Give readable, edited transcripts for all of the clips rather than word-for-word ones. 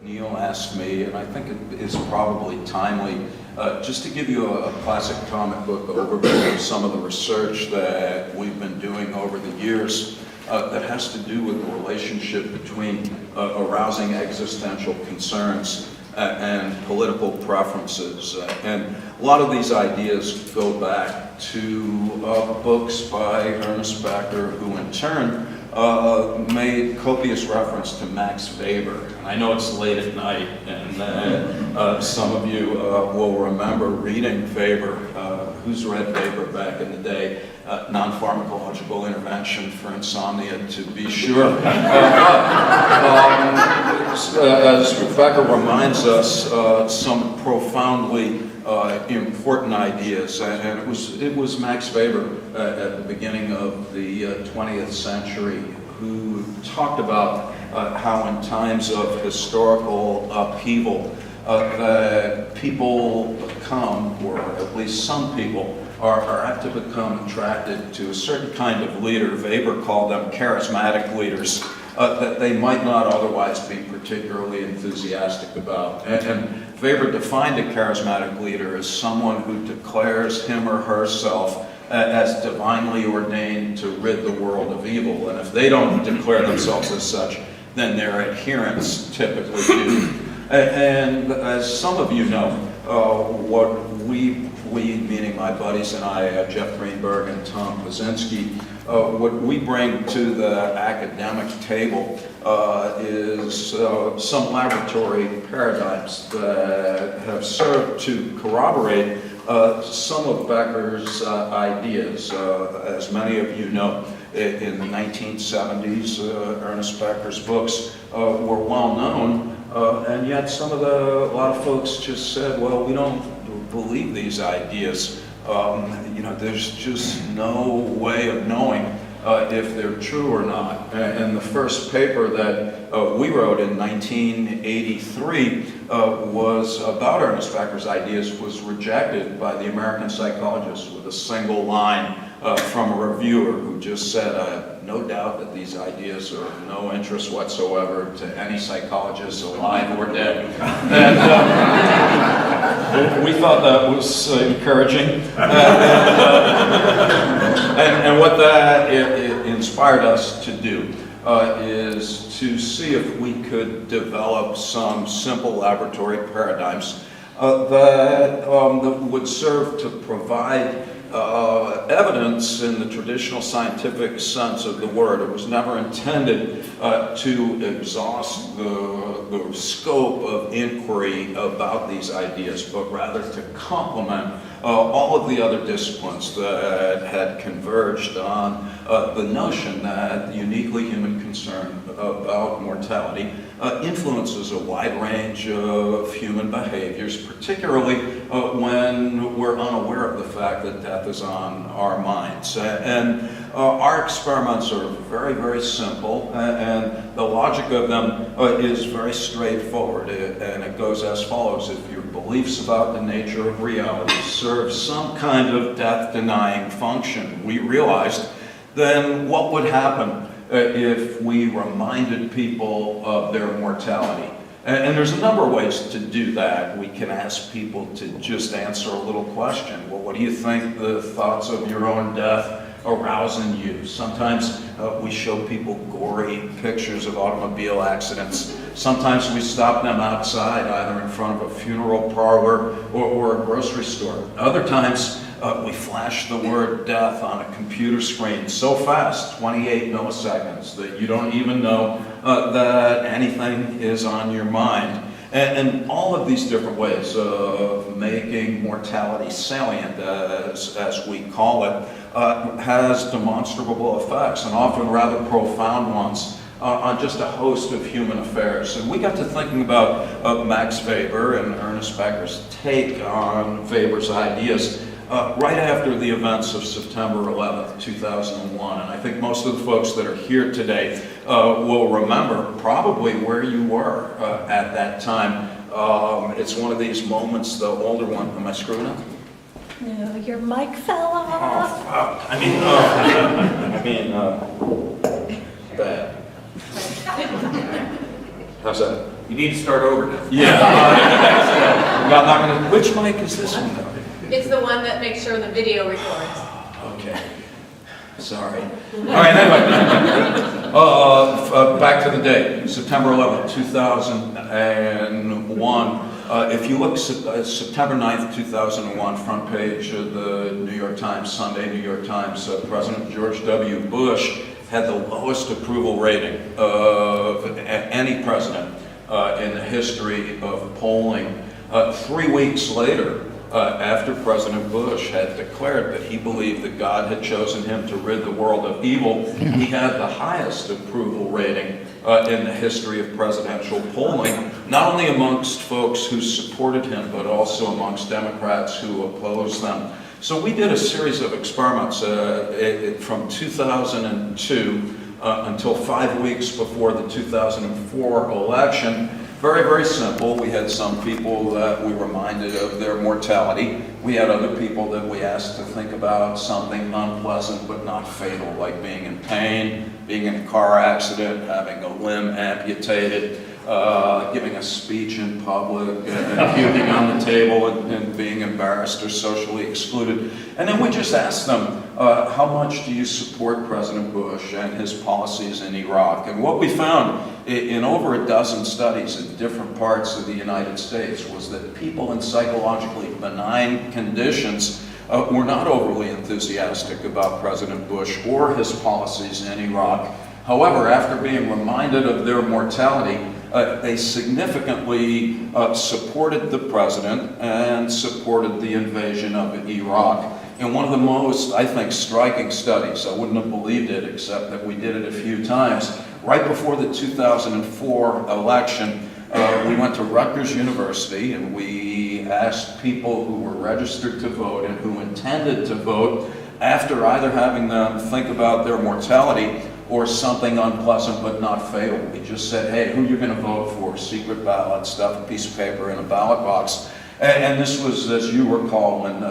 Neil asked me, and I think it is probably timely, just to give you a classic comic book overview of some of the research that we've been doing over the years that has to do with the relationship between arousing existential concerns and political preferences. And a lot of these ideas go back to books by Ernest Becker, who in turn made copious reference to Max Weber. And I know it's late at night, and some of you will remember reading Weber. Who's read Weber back in the day? Non-pharmacological intervention for insomnia, to be sure. As Becker reminds us, some profoundly important ideas, and it was Max Weber at the beginning of the 20th century who talked about how in times of historical upheaval that people become, or at least some people, are apt to become attracted to a certain kind of leader. Weber called them charismatic leaders that they might not otherwise be particularly enthusiastic about. And Weber defined a charismatic leader as someone who declares him or herself as divinely ordained to rid the world of evil. And if they don't declare themselves as such, then their adherents typically do. And as some of you know, what we, meaning my buddies and I, Jeff Greenberg and Tom Pazinski, what we bring to the academic table is some laboratory paradigms that have served to corroborate some of Becker's ideas. As many of you know, in the 1970s, Ernest Becker's books were well known, and yet a lot of folks just said, well, we don't believe these ideas. You know, there's just no way of knowing if they're true or not. And the first paper that we wrote in 1983 was about Ernest Becker's ideas, was rejected by the American Psychologist with a single line from a reviewer who just said, I have no doubt that these ideas are of no interest whatsoever to any psychologist alive or dead. And we thought that was encouraging. And what that it inspired us to do is to see if we could develop some simple laboratory paradigms that would serve to provide evidence in the traditional scientific sense of the word. It was never intended to exhaust the scope of inquiry about these ideas, but rather to complement all of the other disciplines that had converged on the notion that the uniquely human concern about mortality influences a wide range of human behaviors, particularly when we're unaware of the fact that death is on our minds. And our experiments are very, very simple, and the logic of them is very straightforward, and it goes as follows. If your beliefs about the nature of reality serve some kind of death-denying function, we realized, then what would happen if we reminded people of their mortality? And there's a number of ways to do that. We can ask people to just answer a little question. Well, what do you think the thoughts of your own death arouse in you? Sometimes we show people gory pictures of automobile accidents. Sometimes we stop them outside, either in front of a funeral parlor or a grocery store. Other times, we flash the word death on a computer screen so fast, 28 milliseconds, that you don't even know that anything is on your mind. And all of these different ways of making mortality salient, as we call it, has demonstrable effects, and often rather profound ones, on just a host of human affairs. And we got to thinking about Max Weber and Ernest Becker's take on Weber's ideas right after the events of September 11th, 2001. And I think most of the folks that are here today will remember probably where you were at that time. It's one of these moments, the older one. Am I screwing up? No, your mic fell off. Oh, fuck. Bad. How's that? You need to start over now. Yeah. I'm not gonna, which mic is this one though? It's the one that makes sure the video records. Okay. Sorry. All right, anyway. Back to the date, September 11th, 2001. If you look, September 9th, 2001, front page of the New York Times, Sunday New York Times, President George W. Bush had the lowest approval rating of any president in the history of polling. 3 weeks later, after President Bush had declared that he believed that God had chosen him to rid the world of evil, he had the highest approval rating in the history of presidential polling, not only amongst folks who supported him, but also amongst Democrats who opposed them. So we did a series of experiments from 2002 until 5 weeks before the 2004 election. Very, very simple. We had some people that we reminded of their mortality. We had other people that we asked to think about something unpleasant but not fatal, like being in pain, being in a car accident, having a limb amputated, giving a speech in public, and puking on the table and being embarrassed or socially excluded. And then we just asked them, how much do you support President Bush and his policies in Iraq? And what we found in over a dozen studies in different parts of the United States was that people in psychologically benign conditions were not overly enthusiastic about President Bush or his policies in Iraq. However, after being reminded of their mortality, they significantly supported the president and supported the invasion of Iraq. In one of the most, I think, striking studies, I wouldn't have believed it except that we did it a few times, right before the 2004 election, we went to Rutgers University and we asked people who were registered to vote and who intended to vote, after either having them think about their mortality or something unpleasant but not fatal. We just said, hey, who you're going to vote for? Secret ballot, stuff a piece of paper in a ballot box. And this was, as you recall, when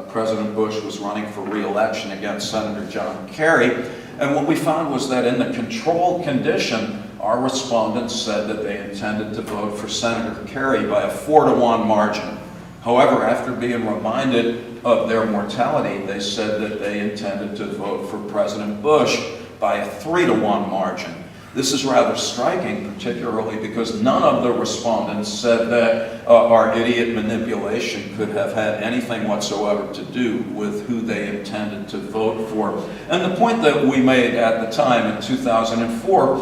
President Bush was running for re-election against Senator John Kerry. And what we found was that in the control condition, our respondents said that they intended to vote for Senator Kerry by a 4-to-1 margin. However, after being reminded of their mortality, they said that they intended to vote for President Bush by a 3-to-1 margin. This is rather striking, particularly because none of the respondents said that our idiot manipulation could have had anything whatsoever to do with who they intended to vote for. And the point that we made at the time in 2004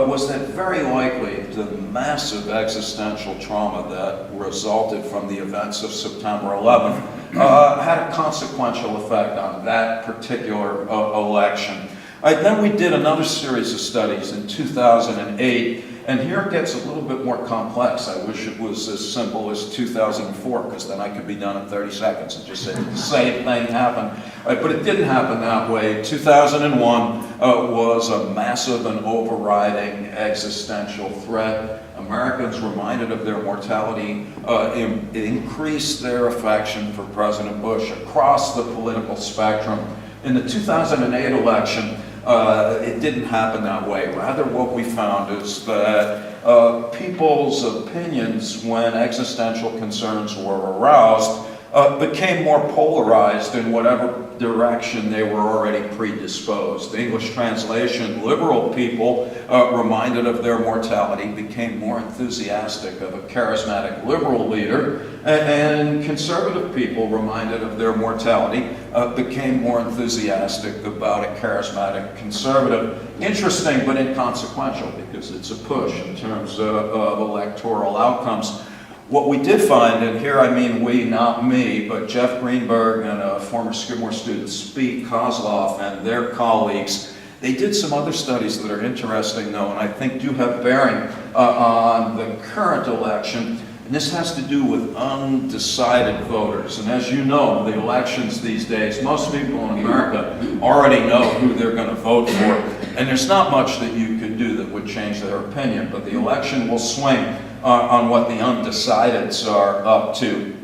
was that very likely the massive existential trauma that resulted from the events of September 11th had a consequential effect on that particular election. Then we did another series of studies in 2008, and here it gets a little bit more complex. I wish it was as simple as 2004, because then I could be done in 30 seconds and just say the same thing happened. But it didn't happen that way. 2001 was a massive and overriding existential threat. Americans, reminded of their mortality, increased their affection for President Bush across the political spectrum. In the 2008 election, it didn't happen that way. Rather, what we found is that people's opinions, when existential concerns were aroused, became more polarized in whatever direction they were already predisposed. The English translation, liberal people reminded of their mortality became more enthusiastic of a charismatic liberal leader, and conservative people reminded of their mortality became more enthusiastic about a charismatic conservative. Interesting but inconsequential, because it's a push in terms of electoral outcomes. What we did find, and here I mean we, not me, but Jeff Greenberg and a former Skidmore student, Spee Kozloff, and their colleagues, they did some other studies that are interesting, though, and I think do have bearing on the current election. And this has to do with undecided voters. And as you know, the elections these days, most people in America already know who they're going to vote for. And there's not much that you could do that would change their opinion, but the election will swing on what the undecideds are up to.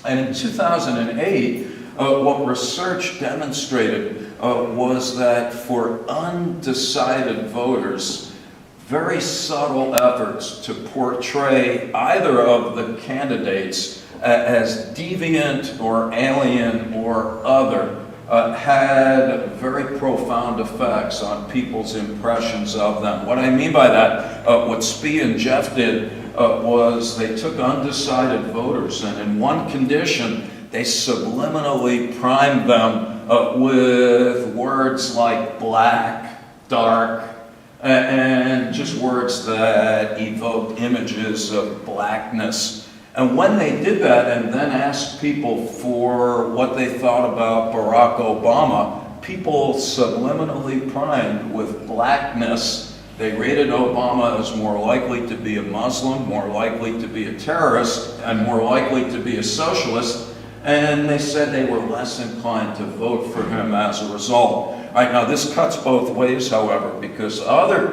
And in 2008, what research demonstrated was that for undecided voters, very subtle efforts to portray either of the candidates as deviant or alien or other had very profound effects on people's impressions of them. What I mean by that, what Spee and Jeff did was they took undecided voters, and in one condition, they subliminally primed them with words like black, dark, and just words that evoked images of blackness. And when they did that and then asked people for what they thought about Barack Obama, people subliminally primed with blackness. They rated Obama as more likely to be a Muslim, more likely to be a terrorist, and more likely to be a socialist. And they said they were less inclined to vote for him as a result. All right, now this cuts both ways, however, because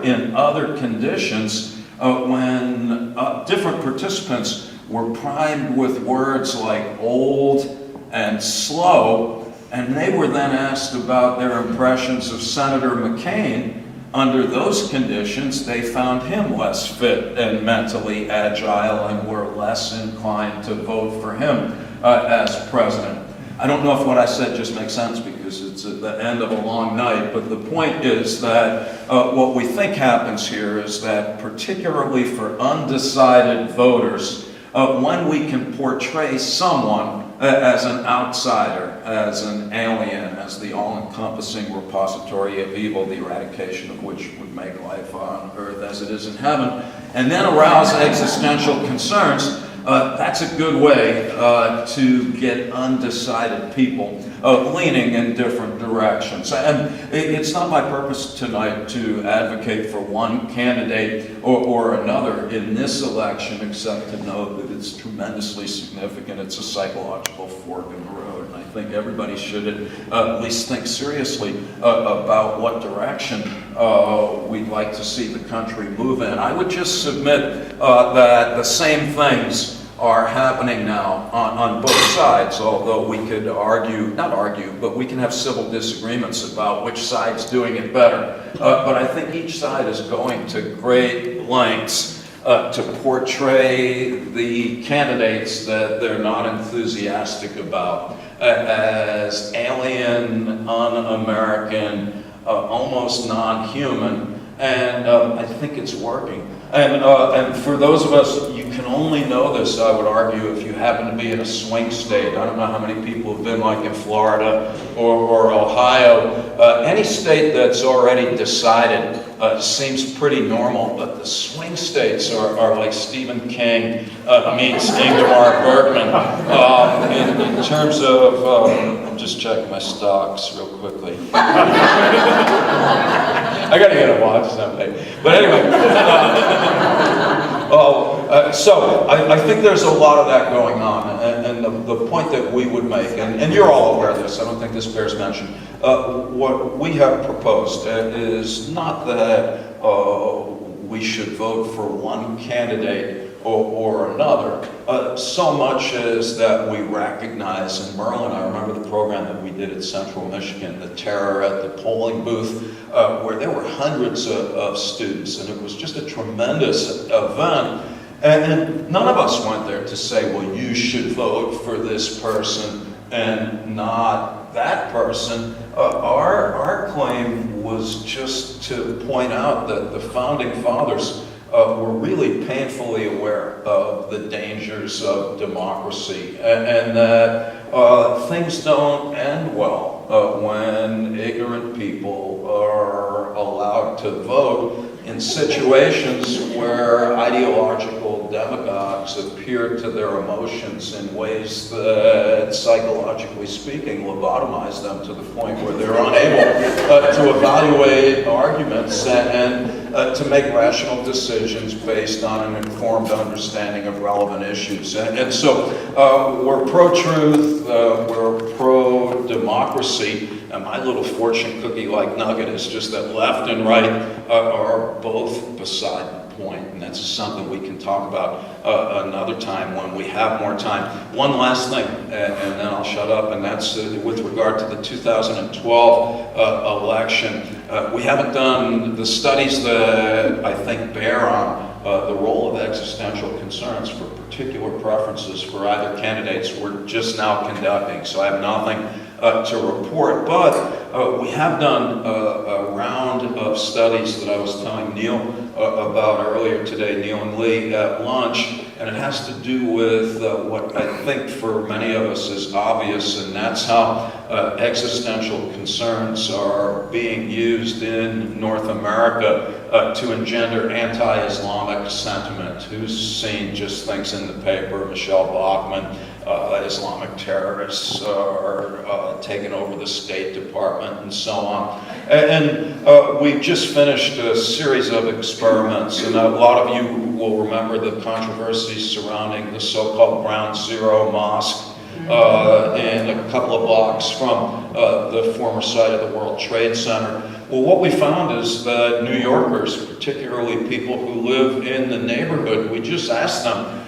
in other conditions, when different participants were primed with words like old and slow, and they were then asked about their impressions of Senator McCain, under those conditions, they found him less fit and mentally agile and were less inclined to vote for him as president. I don't know if what I said just makes sense because it's at the end of a long night, but the point is that what we think happens here is that particularly for undecided voters, when we can portray someone as an outsider, as an alien, as the all-encompassing repository of evil, the eradication of which would make life on earth as it is in heaven, and then arouse existential concerns, that's a good way to get undecided people leaning in different directions. And it's not my purpose tonight to advocate for one candidate or another in this election, except to note that it's tremendously significant. It's a psychological fork in the road, and I think everybody should at least think seriously about what direction we'd like to see the country move in. I would just submit that the same things are happening now on both sides, although we could not argue, but we can have civil disagreements about which side's doing it better. But I think each side is going to great lengths to portray the candidates that they're not enthusiastic about as alien, un-American, almost non-human, and I think it's working. And for those of us, you can only know this, I would argue, if you happen to be in a swing state. I don't know how many people have been like in Florida or Ohio. Any state that's already decided seems pretty normal, but the swing states are like Stephen King meets Ingmar Bergman. In terms of, I'm just checking my stocks real quickly. I gotta get a watch someday. But anyway, so I think there's a lot of that going on, and the point that we would make, and you're all aware of this, I don't think this bears mention, what we have proposed is not that we should vote for one candidate or another, so much as that we recognize in Merlin, I remember the program that we did at Central Michigan, the terror at the polling booth, where there were hundreds of students, and it was just a tremendous event. And none of us went there to say, well, you should vote for this person and not that person. Our claim was just to point out that the Founding Fathers were really painfully aware of the dangers of democracy, and that things don't end well when ignorant people are allowed to vote in situations where ideological demagogues appear to their emotions in ways that, psychologically speaking, lobotomize them to the point where they're unable to evaluate arguments and to make rational decisions based on an informed understanding of relevant issues. And so we're pro-truth, we're pro-democracy, and my little fortune cookie-like nugget is just that left and right are both beside the point, and that's something we can talk about another time when we have more time. One last thing, and then I'll shut up, and that's with regard to the 2012 election. We haven't done the studies that I think bear on the role of existential concerns for particular preferences for either candidates. We're just now conducting, so I have nothing to report, but we have done a round of studies that I was telling Neil about earlier today, Neil and Lee, at lunch, and it has to do with what I think for many of us is obvious, and that's how existential concerns are being used in North America to engender anti-Islamic sentiment. Who's seen just things in the paper, Michelle Bachmann, Islamic terrorists are taking over the State Department and so on. And we've just finished a series of experiments, and a lot of you will remember the controversies surrounding the so-called Ground Zero Mosque in a couple of blocks from the former site of the World Trade Center. Well, what we found is that New Yorkers, particularly people who live in the neighborhood, we just asked them,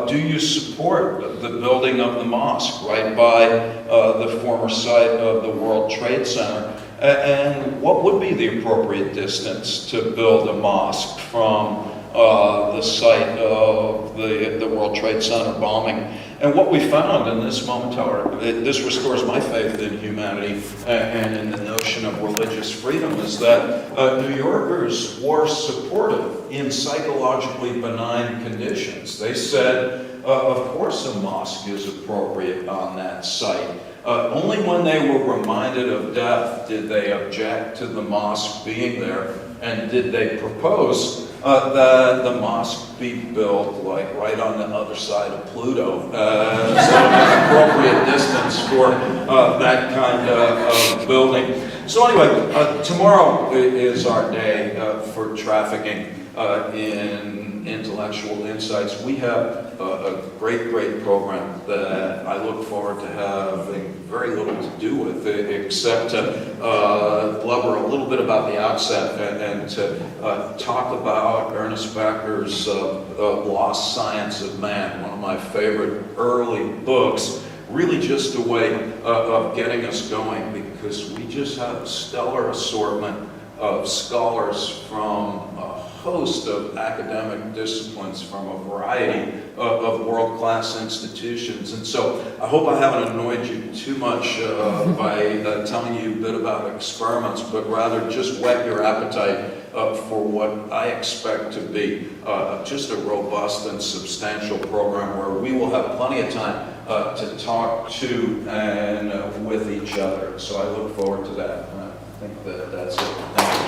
do you support the building of the mosque right by the former site of the World Trade Center? And what would be the appropriate distance to build a mosque from the site of the World Trade Center bombing? And what we found in this moment, however, this restores my faith in humanity and in the notion of religious freedom, is that New Yorkers were supportive in psychologically benign conditions. They said, of course a mosque is appropriate on that site. Only when they were reminded of death did they object to the mosque being there, and did they propose that the mosque be built like right on the other side of Pluto, so an appropriate distance for that kind of building. So anyway, tomorrow is our day for trafficking in intellectual insights. We have a great program that I look forward to having very little to do with, except to blubber a little bit about the outset and to talk about Ernest Becker's Lost Science of Man, one of my favorite early books, really just a way of getting us going, because we just have a stellar assortment of scholars from a host of academic disciplines from a variety of world-class institutions. And so I hope I haven't annoyed you too much by telling you a bit about experiments, but rather just whet your appetite for what I expect to be just a robust and substantial program where we will have plenty of time to talk to and with each other. So I look forward to that. I think that's it. Thank you.